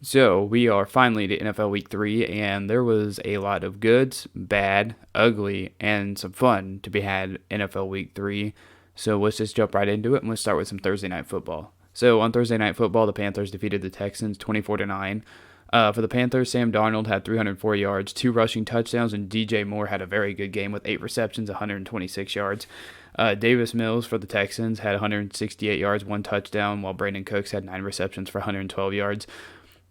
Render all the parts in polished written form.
So we are finally to NFL Week 3, and there was a lot of goods, bad, ugly, and some fun to be had NFL Week 3. So let's just jump right into it, and let's start with some Thursday Night Football. So on Thursday Night Football, the Panthers defeated the Texans 24-9. For the Panthers, Sam Darnold had 304 yards, 2 rushing touchdowns, and DJ Moore had a very good game with 8 receptions, 126 yards. Davis Mills for the Texans had 168 yards, 1 touchdown, while Brandon Cooks had 9 receptions for 112 yards.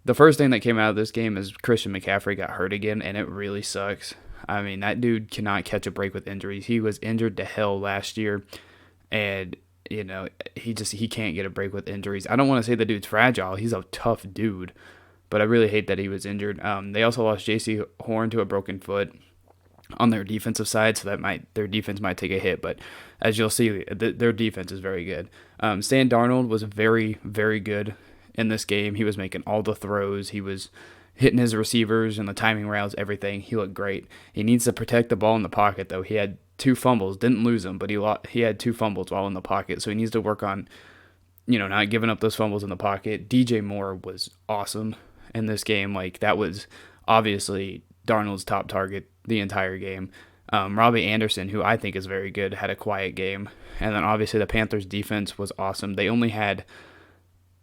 The first thing that came out of this game is Christian McCaffrey got hurt again, and it really sucks. I mean, that dude cannot catch a break with injuries. He was injured to hell last year, and he can't get a break with injuries. I don't want to say the dude's fragile. He's a tough dude, but I really hate that he was injured. They also lost J.C. Horn to a broken foot on their defensive side, so their defense might take a hit. But as you'll see, their defense is very good. Sam Darnold was very, very good in this game. He was making all the throws. He was hitting his receivers and the timing routes, everything. He looked great. He needs to protect the ball in the pocket, though. He had 2 fumbles, didn't lose them, but he had 2 fumbles while in the pocket, so he needs to work on, not giving up those fumbles in the pocket. DJ Moore was awesome in this game. Like, that was obviously Darnold's top target the entire game. Robbie Anderson, who I think is very good, had a quiet game. And then obviously the Panthers' defense was awesome. They only had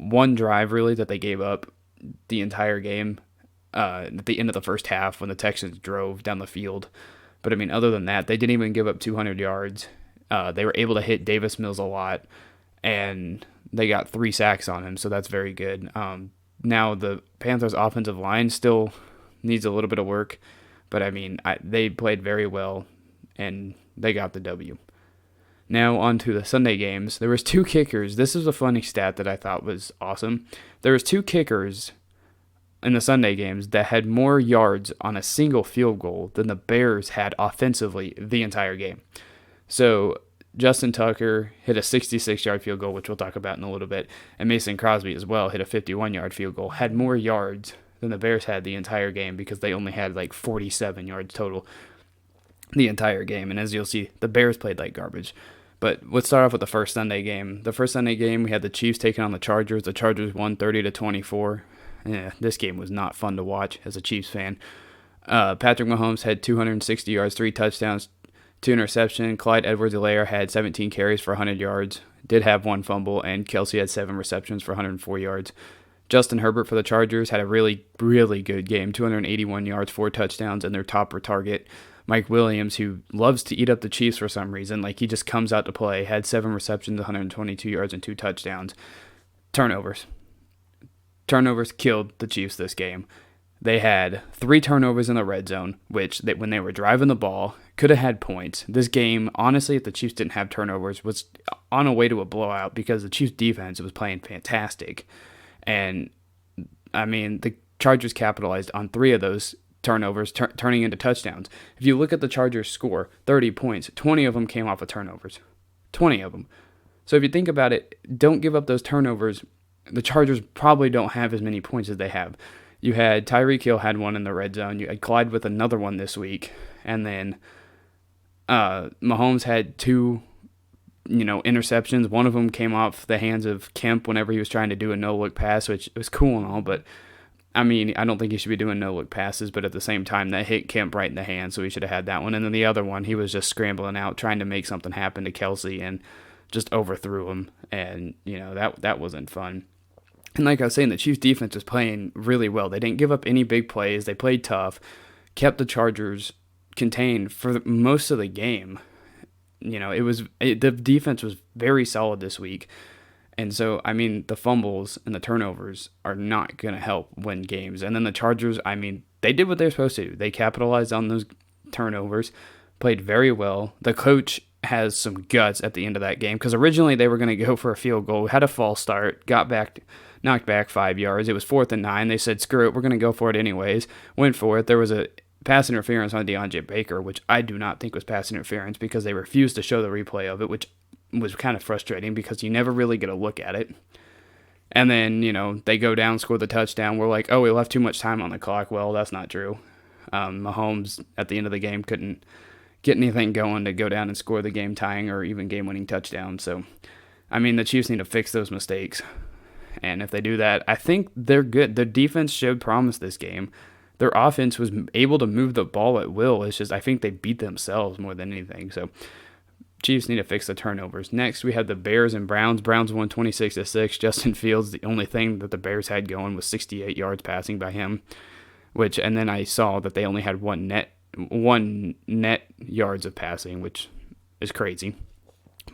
one drive, really, that they gave up the entire game at the end of the first half when the Texans drove down the field. But, I mean, other than that, they didn't even give up 200 yards. They were able to hit Davis Mills a lot, and they got 3 sacks on him, so that's very good. Now, the Panthers' offensive line still needs a little bit of work, but, I mean, they played very well, and they got the W. Now on to the Sunday games. There was 2 kickers. This is a funny stat that I thought was awesome. There was 2 kickers in the Sunday games that had more yards on a single field goal than the Bears had offensively the entire game. So Justin Tucker hit a 66-yard field goal, which we'll talk about in a little bit, and Mason Crosby as well hit a 51-yard field goal, had more yards than the Bears had the entire game because they only had like 47 yards total the entire game. And as you'll see, the Bears played like garbage. But let's start off with the first Sunday game. The first Sunday game, we had the Chiefs taking on the Chargers. The Chargers won 30-24. Yeah, this game was not fun to watch as a Chiefs fan. Patrick Mahomes had 260 yards, 3 touchdowns, 2 interceptions. Clyde Edwards-Helaire had 17 carries for 100 yards, did have 1 fumble, and Kelsey had 7 receptions for 104 yards. Justin Herbert for the Chargers had a really, really good game, 281 yards, 4 touchdowns, and their top target, Mike Williams, who loves to eat up the Chiefs for some reason, like he just comes out to play, had 7 receptions, 122 yards, and 2 touchdowns. Turnovers killed the Chiefs this game. They had 3 turnovers in the red zone, which when they were driving the ball, could have had points. This game, honestly, if the Chiefs didn't have turnovers, was on a way to a blowout because the Chiefs' defense was playing fantastic. And, I mean, the Chargers capitalized on 3 of those turnovers turning into touchdowns. If you look at the Chargers' score, 30 points, 20 of them came off of turnovers. 20 of them. So if you think about it, don't give up those turnovers. The Chargers probably don't have as many points as they have. You had Tyreek Hill had 1 in the red zone. You had Clyde with another one this week. And then Mahomes had 2 interceptions. One of them came off the hands of Kemp whenever he was trying to do a no-look pass, which was cool and all, but I mean, I don't think he should be doing no-look passes, but at the same time, that hit Kemp right in the hand, so he should have had that one. And then the other one, he was just scrambling out, trying to make something happen to Kelsey and just overthrew him, and, that wasn't fun. And like I was saying, the Chiefs' defense was playing really well. They didn't give up any big plays. They played tough, kept the Chargers contained for most of the game. The defense was very solid this week. And so, I mean, the fumbles and the turnovers are not going to help win games. And then the Chargers, I mean, they did what they were supposed to do. They capitalized on those turnovers, played very well. The coach has some guts at the end of that game because originally they were going to go for a field goal, had a false start, knocked back 5 yards. It was 4th and 9. They said, screw it, we're going to go for it anyways. Went for it. There was a pass interference on DeAndre Baker, which I do not think was pass interference because they refused to show the replay of it, which was kind of frustrating because you never really get a look at it. And then, they go down, score the touchdown. We're like, oh, we left too much time on the clock. Well, that's not true. Mahomes, at the end of the game, couldn't get anything going to go down and score the game-tying or even game-winning touchdown. So, I mean, the Chiefs need to fix those mistakes. And if they do that, I think they're good. Their defense showed promise this game. Their offense was able to move the ball at will. It's just I think they beat themselves more than anything. So Chiefs need to fix the turnovers. Next, we have the Bears and Browns. Browns won 26-6. Justin Fields, the only thing that the Bears had going was 68 yards passing by him. And then I saw that they only had one net yards of passing, which is crazy.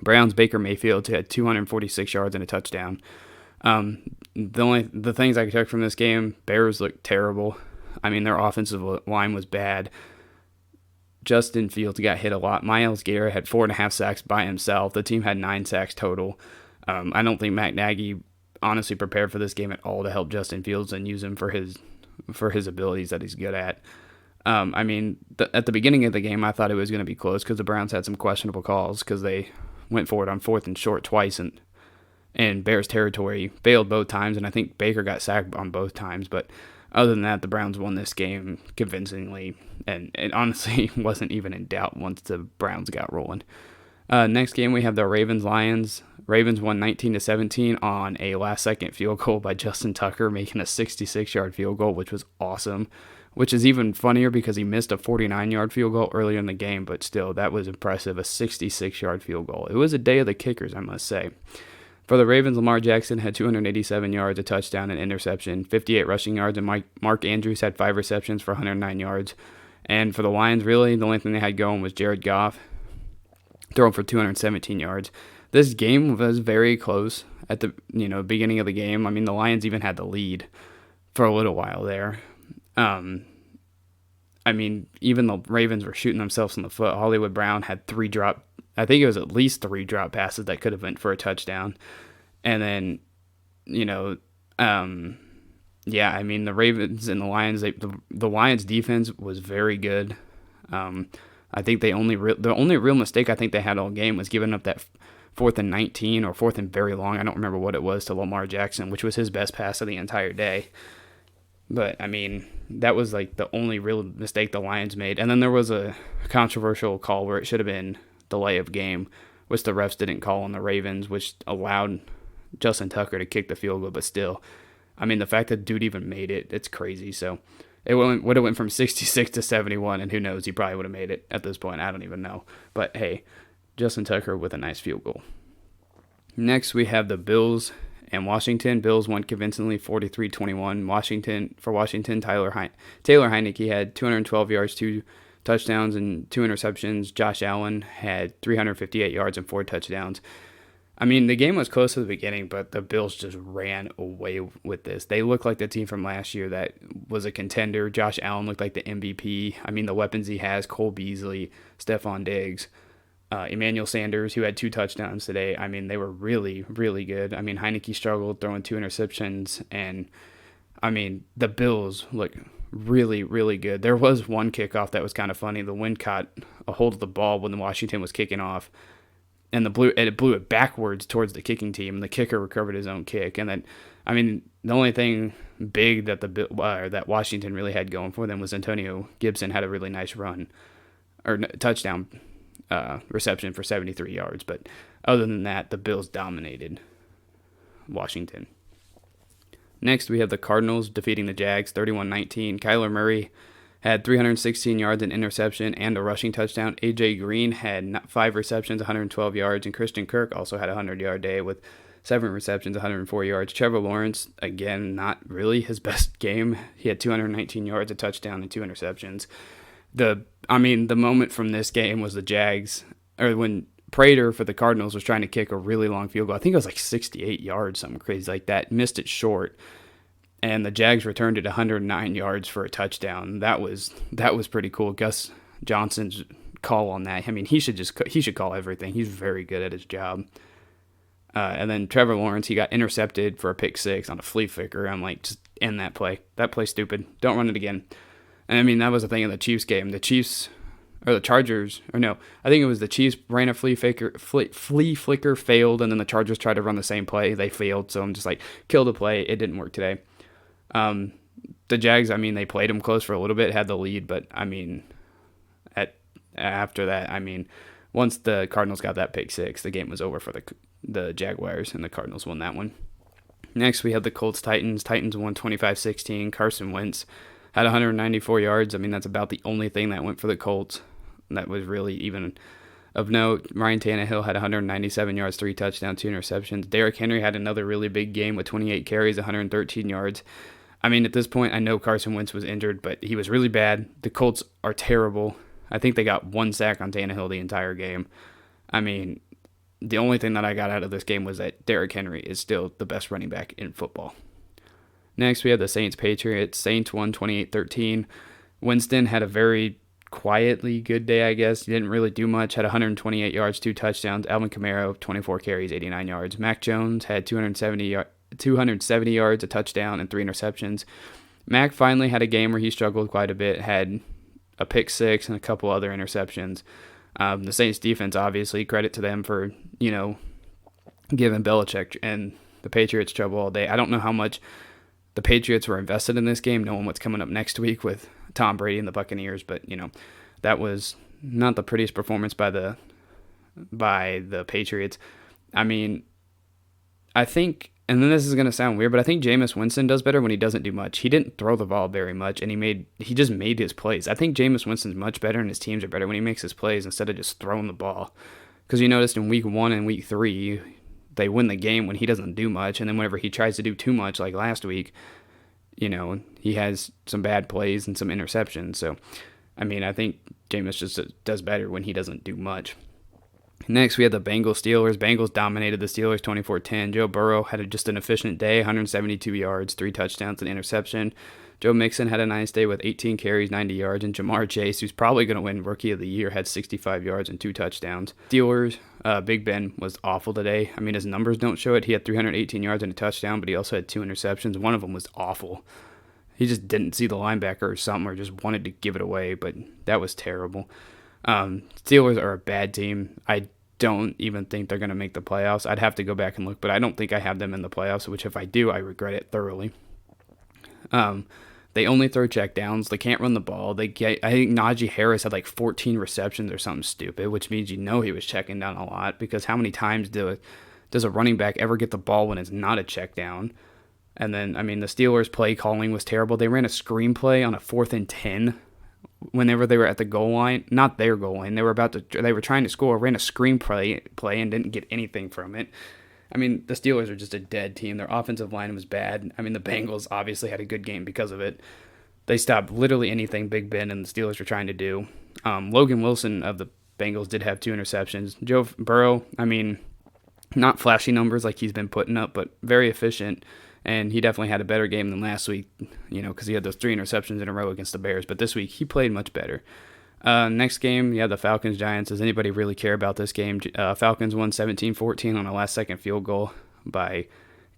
Browns Baker Mayfield had 246 yards and a touchdown. The things I could take from this game, Bears looked terrible. I mean, their offensive line was bad. Justin Fields got hit a lot. Myles Garrett had 4.5 sacks by himself. The team had 9 sacks total. I don't think Matt Nagy honestly prepared for this game at all to help Justin Fields and use him for his abilities that he's good at. I mean, at the beginning of the game, I thought it was going to be close because the Browns had some questionable calls because they went for it on 4th and short twice and Bears territory, failed both times, and I think Baker got sacked on both times. But other than that, the Browns won this game convincingly, and it honestly wasn't even in doubt once the Browns got rolling. Next game, we have the Ravens-Lions. Ravens won 19-17 on a last-second field goal by Justin Tucker, making a 66-yard field goal, which was awesome, which is even funnier because he missed a 49-yard field goal earlier in the game, but still, that was impressive, a 66-yard field goal. It was a day of the kickers, I must say. For the Ravens, Lamar Jackson had 287 yards, a touchdown, and interception, 58 rushing yards, and Mark Andrews had 5 receptions for 109 yards. And for the Lions, really, the only thing they had going was Jared Goff, throwing for 217 yards. This game was very close at the beginning of the game. I mean, the Lions even had the lead for a little while there. I mean, even the Ravens were shooting themselves in the foot. Hollywood Brown had I think it was at least 3 drop passes that could have went for a touchdown. And then, I mean, the Ravens and the Lions, the Lions defense was very good. I think the only real mistake I think they had all game was giving up that 4th and 19 or 4th and very long. I don't remember what it was to Lamar Jackson, which was his best pass of the entire day. But, I mean, that was like the only real mistake the Lions made. And then there was a controversial call where it should have been delay of game, which the refs didn't call on the Ravens, which allowed Justin Tucker to kick the field goal. But still, I mean, the fact that dude even made it, it's crazy. So it would have went from 66 to 71, and who knows, he probably would have made it at this point. I don't even know. But, hey, Justin Tucker with a nice field goal. Next, we have the Bills and Washington. Bills won convincingly 43-21. Washington, Taylor Heinicke had 212 yards, 2 touchdowns, and 2 interceptions. Josh Allen had 358 yards and 4 touchdowns. I mean, the game was close to the beginning, but the Bills just ran away with this. They looked like the team from last year that was a contender. Josh Allen looked like the MVP. I mean, the weapons he has, Cole Beasley, Stephon Diggs, Emmanuel Sanders, who had 2 touchdowns today. I mean, they were really, really good. I mean, Heinicke struggled throwing 2 interceptions, and, I mean, the Bills look really, really good. There was one kickoff that was kind of funny. The wind caught a hold of the ball when Washington was kicking off, and it blew it backwards towards the kicking team, and the kicker recovered his own kick. And then, I mean, the only thing big that that Washington really had going for them was Antonio Gibson had a really nice run, or touchdown reception for 73 yards. But other than that, the Bills dominated Washington. Next, we have the Cardinals defeating the Jags 31-19. Kyler Murray had 316 yards, an interception, and a rushing touchdown. A.J. Green had 5 receptions, 112 yards, and Christian Kirk also had a 100-yard day with 7 receptions, 104 yards. Trevor Lawrence, again, not really his best game. He had 219 yards, a touchdown, and 2 interceptions. The moment from this game was the Jags, or when Prater for the Cardinals was trying to kick a really long field goal. I think it was like 68 yards, something crazy like that. Missed it short. And the Jags returned it 109 yards for a touchdown. That was pretty cool. Gus Johnson's call on that. I mean, he should call everything. He's very good at his job. And then Trevor Lawrence, he got intercepted for a pick 6 on a flea flicker. I'm like, just end that play. That play's stupid. Don't run it again. And I mean, that was the thing in the Chiefs game. The Chiefs, or the Chargers, or no, I think it was the Chiefs ran a flea flicker, failed, and then the Chargers tried to run the same play. They failed, so I'm just like, kill the play. It didn't work today. The Jags, I mean, they played them close for a little bit, had the lead, but I mean, after that, I mean, once the Cardinals got that pick 6, the game was over for the Jaguars, and the Cardinals won that one. Next, we had the Colts-Titans. Titans won 25-16. Carson Wentz had 194 yards. I mean, that's about the only thing that went for the Colts that was really even of note. Ryan Tannehill had 197 yards, 3 touchdowns, 2 interceptions. Derrick Henry had another really big game with 28 carries, 113 yards. I mean, at this point, I know Carson Wentz was injured, but he was really bad. The Colts are terrible. I think they got 1 sack on Tannehill the entire game. I mean, the only thing that I got out of this game was that Derrick Henry is still the best running back in football. Next, we have the Saints-Patriots. Saints won 28-13. Winston had a very quietly good day, I guess. He didn't really do much. Had 128 yards, 2 touchdowns. Alvin Kamara, 24 carries, 89 yards. Mac Jones had 270 yards, a touchdown, and 3 interceptions. Mac finally had a game where he struggled quite a bit. Had a pick 6 and a couple other interceptions. The Saints defense, obviously, credit to them for, giving Belichick and the Patriots trouble all day. I don't know how much the Patriots were invested in this game, knowing what's coming up next week with Tom Brady and the Buccaneers, but, that was not the prettiest performance by the Patriots. I mean, I think, and then this is going to sound weird, but I think Jameis Winston does better when he doesn't do much. He didn't throw the ball very much, and he just made his plays. I think Jameis Winston's much better, and his teams are better when he makes his plays instead of just throwing the ball. Because you noticed in week 1 and week 3, they win the game when he doesn't do much, and then whenever he tries to do too much, like last week, he has some bad plays and some interceptions. So, I mean, I think Jameis just does better when he doesn't do much. Next, we had the Bengals-Steelers. Bengals dominated the Steelers 24-10. Joe Burrow had just an efficient day, 172 yards, 3 touchdowns, and interception. Joe Mixon had a nice day with 18 carries, 90 yards, and Jamar Chase, who's probably going to win Rookie of the Year, had 65 yards and 2 touchdowns. Steelers, Big Ben was awful today. I mean, his numbers don't show it. He had 318 yards and a touchdown, but he also had 2 interceptions. One of them was awful. He just didn't see the linebacker or something, or just wanted to give it away, but that was terrible. Steelers are a bad team. I don't even think they're going to make the playoffs. I'd have to go back and look, but I don't think I have them in the playoffs, which if I do, I regret it thoroughly. They only throw checkdowns. They can't run the ball. I think Najee Harris had like 14 receptions or something stupid, which means he was checking down a lot, because how many times does a running back ever get the ball when it's not a check down? And then, I mean, the Steelers' play calling was terrible. They ran a screenplay on a 4th and 10 whenever they were at the goal line. Not their goal line. They were trying to score, ran a screenplay and didn't get anything from it. I mean, the Steelers are just a dead team. Their offensive line was bad. I mean, the Bengals obviously had a good game because of it. They stopped literally anything Big Ben and the Steelers were trying to do. Logan Wilson of the Bengals did have 2 interceptions. Joe Burrow, I mean, not flashy numbers like he's been putting up, but very efficient. And he definitely had a better game than last week, because he had those 3 interceptions in a row against the Bears. But this week, he played much better. Next game, the Falcons Giants. Does anybody really care about this game? Falcons won 17-14 on a last-second field goal by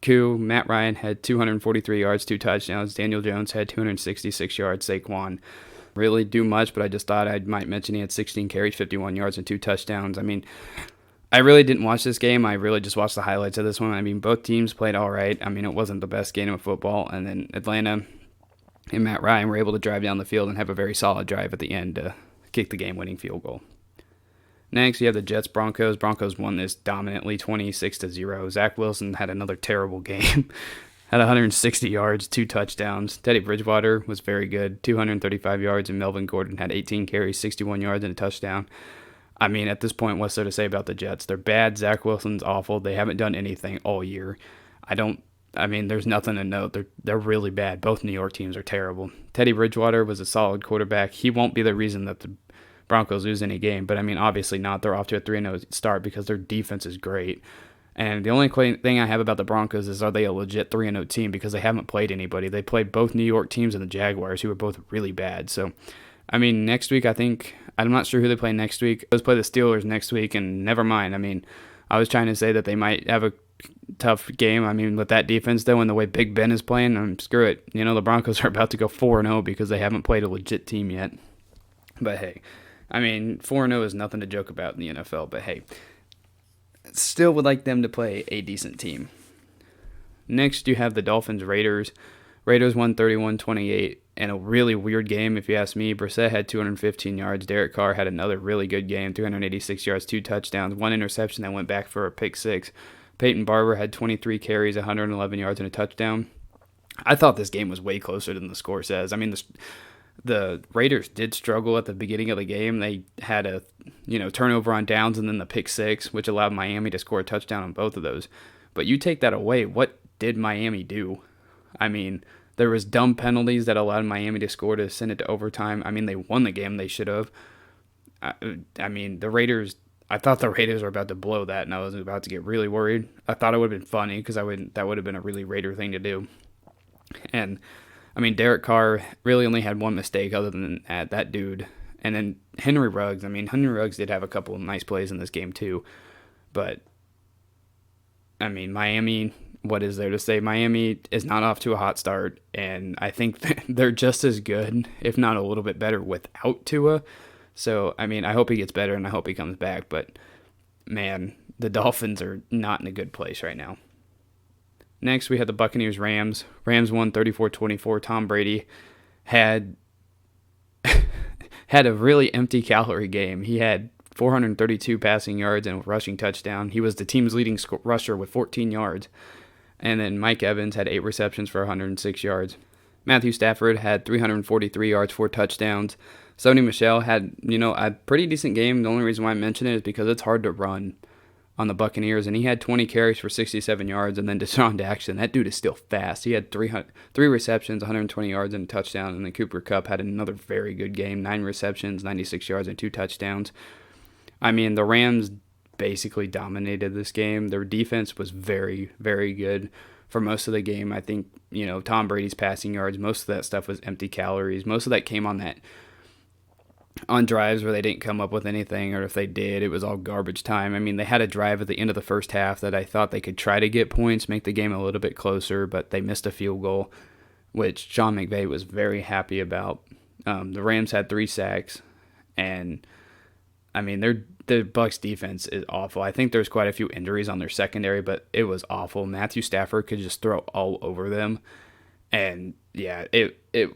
Koo. Matt Ryan had 243 yards, 2 touchdowns. Daniel Jones had 266 yards. Saquon really do much, but I just thought I might mention he had 16 carries, 51 yards, and 2 touchdowns. I mean, I really didn't watch this game. I really just watched the highlights of this one. I mean, both teams played all right. I mean, it wasn't the best game of football. And then Atlanta and Matt Ryan were able to drive down the field and have a very solid drive at the end to kick the game-winning field goal. Next, you have the Jets-Broncos. Broncos won this dominantly, 26-0. Zach Wilson had another terrible game. Had 160 yards, 2 touchdowns. Teddy Bridgewater was very good, 235 yards, and Melvin Gordon had 18 carries, 61 yards, and a touchdown. I mean, at this point, what's there to say about the Jets? They're bad. Zach Wilson's awful. They haven't done anything all year. There's nothing to note. They're really bad. Both New York teams are terrible. Teddy Bridgewater was a solid quarterback. He won't be the reason that the Broncos lose any game, but I mean, obviously not. They're off to a 3-0 start because their defense is great. And the only thing I have about the Broncos is, are they a legit 3-0 team? Because they haven't played anybody. They played both New York teams and the Jaguars, who are both really bad. So, I mean, next week, I'm not sure who they play next week. Let's play the Steelers next week, and never mind. I mean, I was trying to say that they might have a tough game. I mean, with that defense, though, and the way Big Ben is playing, screw it. The Broncos are about to go 4-0 because they haven't played a legit team yet. But hey, I mean, 4-0 is nothing to joke about in the NFL, but hey, still would like them to play a decent team. Next, you have the Dolphins Raiders. Raiders won 31-28 in a really weird game, if you ask me. Brissett had 215 yards. Derek Carr had another really good game, 386 yards, 2 touchdowns, 1 interception that went back for a pick 6. Peyton Barber had 23 carries, 111 yards, and a touchdown. I thought this game was way closer than the score says. I mean, the Raiders did struggle at the beginning of the game. They had a turnover on downs and then the pick six, which allowed Miami to score a touchdown on both of those. But you take that away, what did Miami do? I mean, there was dumb penalties that allowed Miami to score to send it to overtime. I mean, they won the game. They should have. I mean, the Raiders, I thought the Raiders were about to blow that, and I was about to get really worried. I thought it would have been funny because that would have been a really Raider thing to do. And, I mean, Derek Carr really only had one mistake other than that dude. And then Henry Ruggs. I mean, Henry Ruggs did have a couple of nice plays in this game too. But, I mean, Miami, what is there to say? Miami is not off to a hot start, and I think they're just as good, if not a little bit better, without Tua. So, I mean, I hope he gets better, and I hope he comes back. But, man, the Dolphins are not in a good place right now. Next, we had the Buccaneers-Rams. Rams won 34-24. Tom Brady had a really empty calorie game. He had 432 passing yards and a rushing touchdown. He was the team's leading rusher with 14 yards. And then Mike Evans had 8 receptions for 106 yards. Matthew Stafford had 343 yards, 4 touchdowns. Sony Michel had, a pretty decent game. The only reason why I mention it is because it's hard to run on the Buccaneers, and he had 20 carries for 67 yards, and then Deshaun Jackson, that dude is still fast. He had 3 receptions, 120 yards, and a touchdown, and then Cooper Kupp had another very good game, 9 receptions, 96 yards, and 2 touchdowns. I mean, the Rams basically dominated this game. Their defense was very, very good for most of the game. I think, Tom Brady's passing yards, most of that stuff was empty calories. Most of that came on drives where they didn't come up with anything, or if they did, it was all garbage time. I mean, they had a drive at the end of the first half that I thought they could try to get points, make the game a little bit closer, but they missed a field goal, which Sean McVay was very happy about. The Rams had 3 sacks, and I mean, the Bucs defense is awful. I think there's quite a few injuries on their secondary, but it was awful. Matthew Stafford could just throw all over them. And yeah, it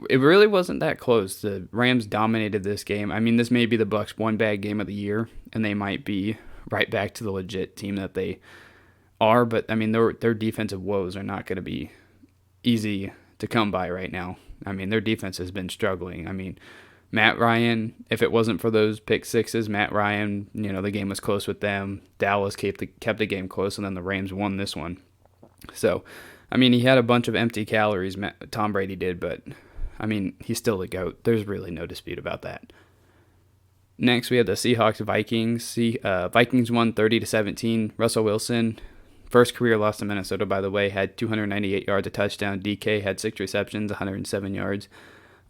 really wasn't that close. The Rams dominated this game. I mean, this may be the Bucs' one bad game of the year, and they might be right back to the legit team that they are. But I mean, their defensive woes are not going to be easy to come by right now. I mean, their defense has been struggling. I mean, Matt Ryan, if it wasn't for those pick sixes, Matt Ryan, the game was close with them. Dallas kept the game close, and then the Rams won this one. So, I mean, he had a bunch of empty calories, Tom Brady did, but, I mean, he's still the GOAT. There's really no dispute about that. Next, we had the Seahawks-Vikings. Vikings won 30-17. Russell Wilson, first career loss to Minnesota, by the way, had 298 yards, a touchdown. DK had 6 receptions, 107 yards.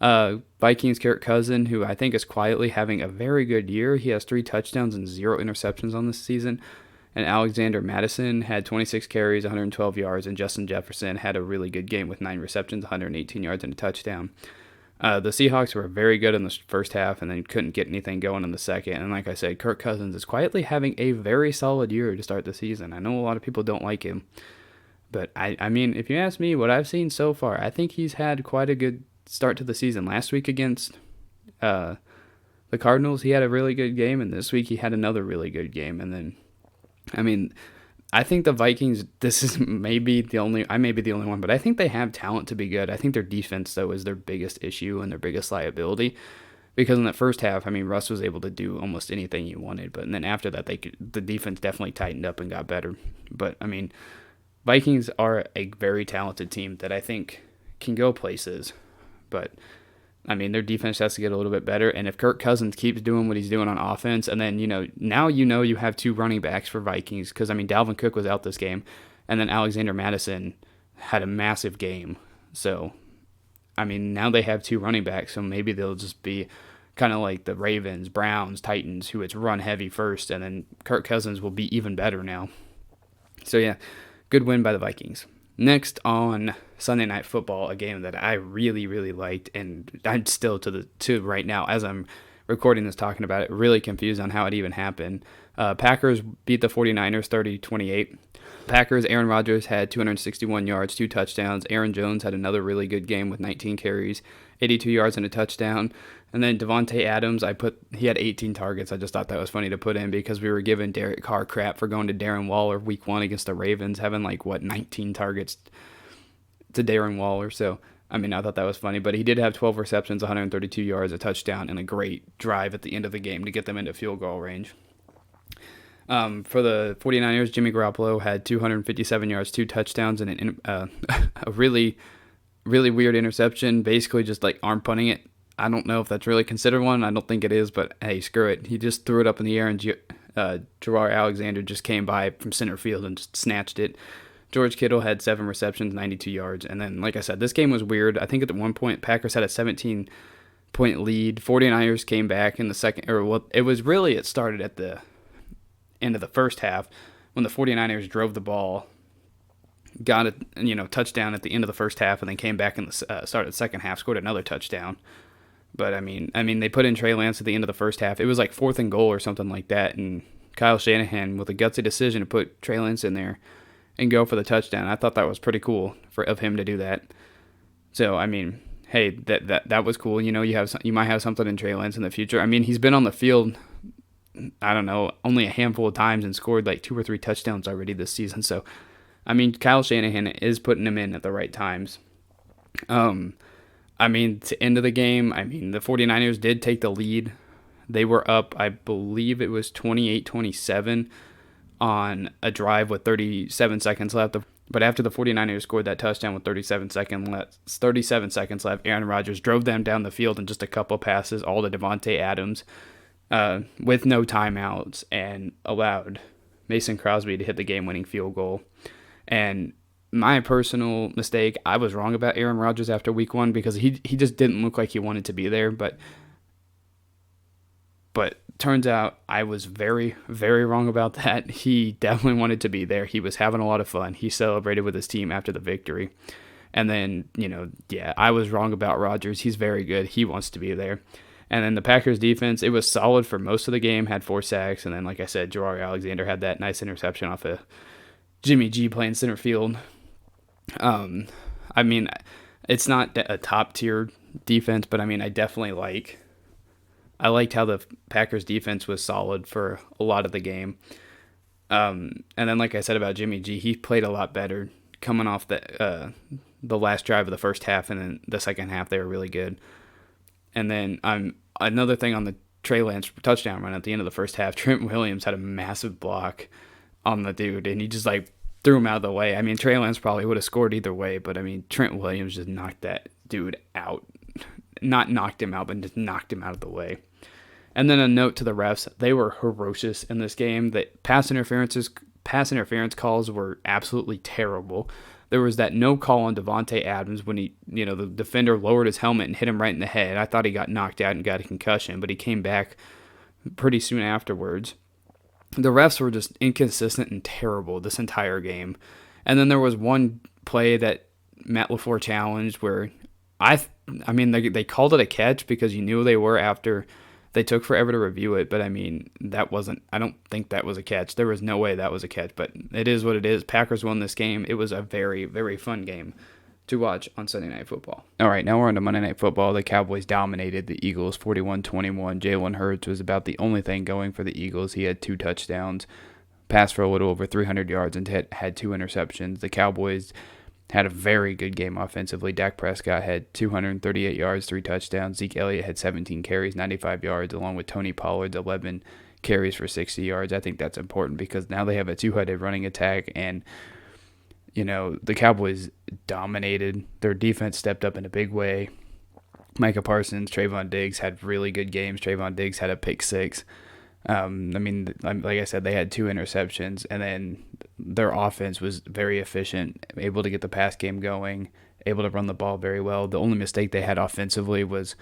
Vikings, Kirk Cousins, who I think is quietly having a very good year. He has 3 touchdowns and 0 interceptions on this season. And Alexander Mattison had 26 carries, 112 yards, and Justin Jefferson had a really good game with 9 receptions, 118 yards, and a touchdown. The Seahawks were very good in the first half and then couldn't get anything going in the second. And like I said, Kirk Cousins is quietly having a very solid year to start the season. I know a lot of people don't like him. But, I mean, if you ask me what I've seen so far, I think he's had quite a good start to the season. Last week against the Cardinals, he had a really good game, and this week he had another really good game. And then, I mean, I think the Vikings, I may be the only one, but I think they have talent to be good. I think their defense, though, is their biggest issue and their biggest liability. Because in that first half, I mean, Russ was able to do almost anything he wanted. But then after that, the defense definitely tightened up and got better. But, I mean, Vikings are a very talented team that I think can go places. But, I mean, their defense has to get a little bit better. And if Kirk Cousins keeps doing what he's doing on offense, and then, now you have 2 running backs for Vikings. Because, I mean, Dalvin Cook was out this game. And then Alexander Mattison had a massive game. So, I mean, now they have 2 running backs. So maybe they'll just be kind of like the Ravens, Browns, Titans, who it's run heavy first. And then Kirk Cousins will be even better now. So, yeah, good win by the Vikings. Next on Sunday Night Football, a game that I really, really liked, and I'm still to right now, as I'm recording this, talking about it, really confused on how it even happened. Packers beat the 49ers 30-28. Packers, Aaron Rodgers had 261 yards, 2 touchdowns. Aaron Jones had another really good game with 19 carries, 82 yards and a touchdown. And then Devontae Adams, he had 18 targets. I just thought that was funny to put in because we were giving Derek Carr crap for going to Darren Waller week 1 against the Ravens, having 19 targets to Darren Waller. So, I thought that was funny. But he did have 12 receptions, 132 yards, a touchdown, and a great drive at the end of the game to get them into field goal range. For the 49ers, Jimmy Garoppolo had 257 yards, 2 touchdowns, and a really, really weird interception, basically just arm punting it. I don't know if that's really considered one. I don't think it is, but hey, screw it. He just threw it up in the air, and Gerard Alexander just came by from center field and just snatched it. George Kittle had 7 receptions, 92 yards. And then, like I said, this game was weird. I think at one point, Packers had a 17-point lead. 49ers came back in the second, it started at the end of the first half when the 49ers drove the ball, got a touchdown at the end of the first half, and then came back in the start of the second half, scored another touchdown. But they put in Trey Lance at the end of the first half. It was 4th and goal or something like that, and Kyle Shanahan with a gutsy decision to put Trey Lance in there and go for the touchdown. I thought that was pretty cool of him to do that. So hey, that was cool. You might have something in Trey Lance in the future. He's been on the field, I don't know, only a handful of times and scored 2 or 3 touchdowns already this season. So Kyle Shanahan is putting him in at the right times. To end of the game, the 49ers did take the lead. They were up, I believe it was 28-27 on a drive with 37 seconds left. But after the 49ers scored that touchdown with 37 seconds left, Aaron Rodgers drove them down the field in just a couple passes, all to Devontae Adams, with no timeouts, and allowed Mason Crosby to hit the game-winning field goal. And my personal mistake, I was wrong about Aaron Rodgers after week 1 because he just didn't look like he wanted to be there. But turns out I was very, very wrong about that. He definitely wanted to be there. He was having a lot of fun. He celebrated with his team after the victory. And then, I was wrong about Rodgers. He's very good. He wants to be there. And then the Packers defense, it was solid for most of the game, had 4 sacks. And then, like I said, Gerard Alexander had that nice interception off of Jimmy G playing center field. It's not a top tier defense, but I definitely I liked how the Packers defense was solid for a lot of the game. And then, like I said about Jimmy G, he played a lot better coming off the last drive of the first half, and then the second half they were really good. And then another thing on the Trey Lance touchdown run at the end of the first half, Trent Williams had a massive block on the dude, and he just threw him out of the way. Trey Lance probably would have scored either way, but Trent Williams just knocked that dude out. Not knocked him out, but just knocked him out of the way. And then a note to the refs, they were ferocious in this game. The pass interference calls were absolutely terrible. There was that no call on Devontae Adams when the defender lowered his helmet and hit him right in the head. I thought he got knocked out and got a concussion, but he came back pretty soon afterwards. The refs were just inconsistent and terrible this entire game. And then there was one play that Matt LaFleur challenged where they called it a catch because you knew they were after they took forever to review it. But I don't think that was a catch. There was no way that was a catch, but it is what it is. Packers won this game. It was a very, very fun game to watch on Sunday Night Football. All right, now we're on to Monday Night Football. The Cowboys dominated the Eagles 41-21. Jalen Hurts was about the only thing going for the Eagles. He had 2 touchdowns, passed for a little over 300 yards, and had 2 interceptions. The Cowboys had a very good game offensively. Dak Prescott had 238 yards, 3 touchdowns. Zeke Elliott had 17 carries, 95 yards, along with Tony Pollard's 11 carries for 60 yards. I think that's important because now they have a 2-headed running attack, and the Cowboys dominated. Their defense stepped up in a big way. Micah Parsons, Trayvon Diggs had really good games. Trayvon Diggs had a pick 6. Like I said, they had 2 interceptions, and then their offense was very efficient, able to get the pass game going, able to run the ball very well. The only mistake they had offensively was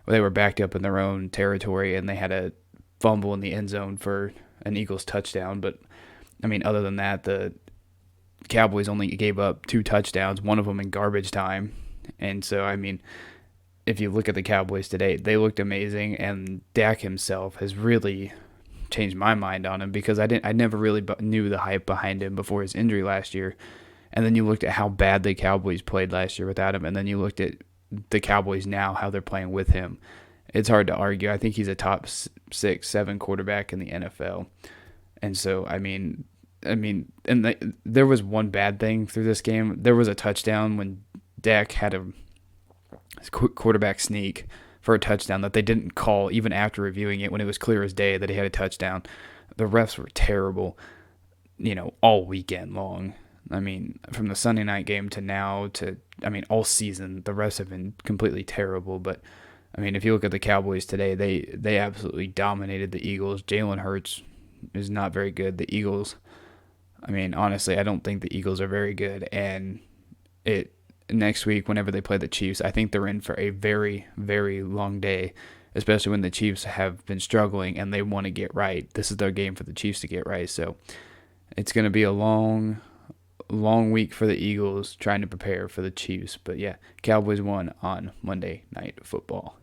they were backed up in their own territory, and they had a fumble in the end zone for an Eagles touchdown. But, other than that, the Cowboys only gave up 2 touchdowns, one of them in garbage time. And so, if you look at the Cowboys today, they looked amazing, and Dak himself has really changed my mind on him because I never really knew the hype behind him before his injury last year. And then you looked at how bad the Cowboys played last year without him, and then you looked at the Cowboys now, how they're playing with him. It's hard to argue. I think he's a top 6, 7 quarterback in the NFL. And so, there was one bad thing through this game. There was a touchdown when Dak had a quarterback sneak for a touchdown that they didn't call even after reviewing it when it was clear as day that he had a touchdown. The refs were terrible, all weekend long. From the Sunday night game to now all season, the refs have been completely terrible. But, if you look at the Cowboys today, they absolutely dominated the Eagles. Jalen Hurts is not very good. The Eagles, honestly, I don't think the Eagles are very good. And next week, whenever they play the Chiefs, I think they're in for a very, very long day, especially when the Chiefs have been struggling and they want to get right. This is their game for the Chiefs to get right. So it's going to be a long week for the Eagles trying to prepare for the Chiefs. But yeah, Cowboys won on Monday Night Football.